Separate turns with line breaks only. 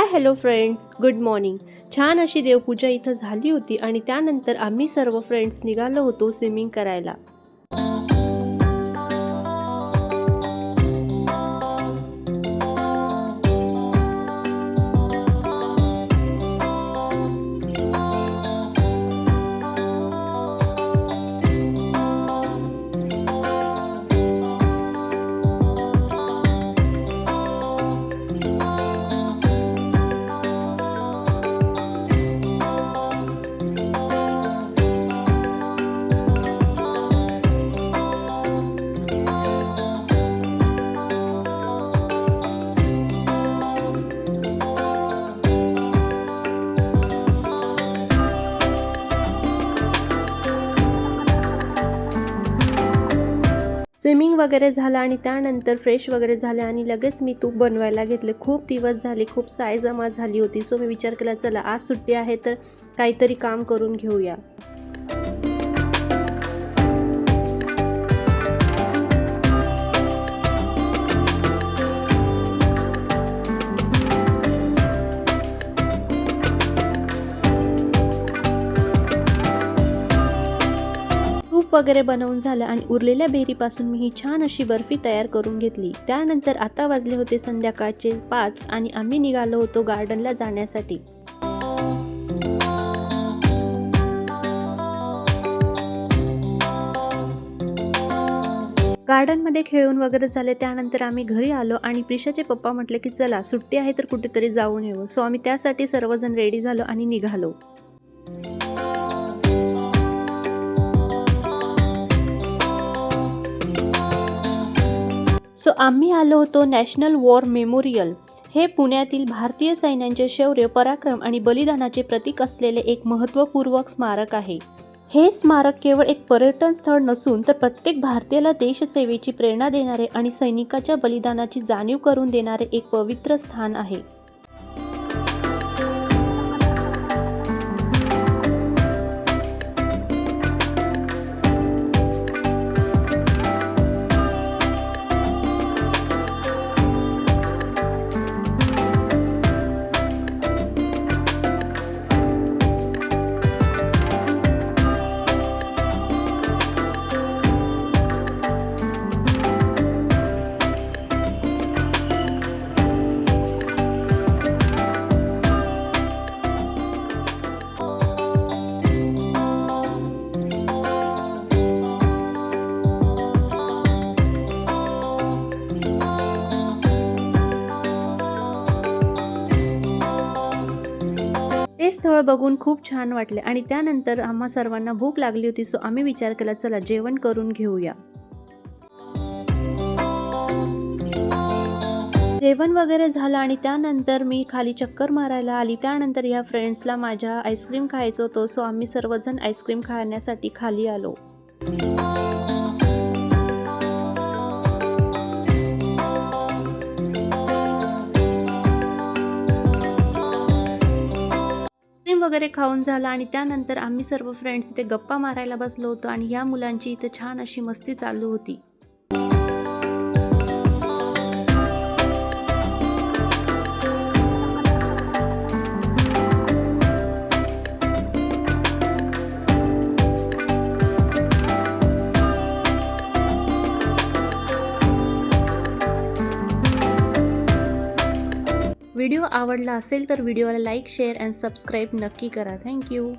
Hi hello friends, good morning. छान अशी देवपूजा इथं झाली होती आणि त्यानंतर आम्ही सर्व फ्रेंड्स निघालो होतो स्विमिंग करायला. स्विमिंग वगैरे झालं आणि त्यानंतर फ्रेश वगैरे झाले आणि लगेच मी तूप बनवायला घेतले. खूप दिवस झाले, खूप साय जमा झाली होती. सो मी विचार केला चला आज सुट्टी आहे तर काहीतरी काम करून घेऊया. तूप वगैरे बनवून झालं आणि उरलेल्या बेरीपासून मी ही छान अशी बर्फी तयार करून घेतली. त्यानंतर आता वाजले होते संध्याकाळचे 5 आणि आम्ही निघालो होतो गार्डनला जाण्यासाठी. गार्डनमध्ये खेळून वगैरे झाले. त्यानंतर आम्ही घरी आलो आणि प्रिशाचे पप्पा म्हटले की चला सुट्टी आहे तर कुठेतरी जाऊन येऊ. सो आम्ही त्यासाठी सर्वजण रेडी झालो आणि निघालो. सो आम्ही आलो होतो नॅशनल वॉर मेमोरियल. हे पुण्यातील भारतीय सैन्यांचे शौर्य, पराक्रम आणि बलिदानाचे प्रतीक असलेले एक महत्त्वपूर्ण स्मारक आहे. हे स्मारक केवळ एक पर्यटन स्थळ नसून तर प्रत्येक भारतीयाला देशसेवेची प्रेरणा देणारे आणि सैनिकाच्या बलिदानाची जाणीव करून देणारे एक पवित्र स्थान आहे. ते स्थळ बघून खूप छान वाटले आणि त्यानंतर आम्हा सर्वांना भूक लागली होती. सो आम्ही विचार केला चला जेवण करून घेऊया. जेवण वगैरे झालं आणि त्यानंतर मी खाली चक्कर मारायला आली. त्यानंतर या फ्रेंड्सला माझ्या आईस्क्रीम खायचं होतं. सो आम्ही सर्वजण आईस्क्रीम खाण्यासाठी खाली आलो. वगैरे खाऊन झाला आणि त्यानंतर आम्ही सर्व फ्रेंड्स इथे गप्पा मारायला बसलो होतो आणि या मुलांची इथे छान अशी मस्ती चालू होती. व्हिडिओ आवडला असेल तर व्हिडिओला लाईक, शेअर अँड सबस्क्राईब नक्की करा. थँक्यू.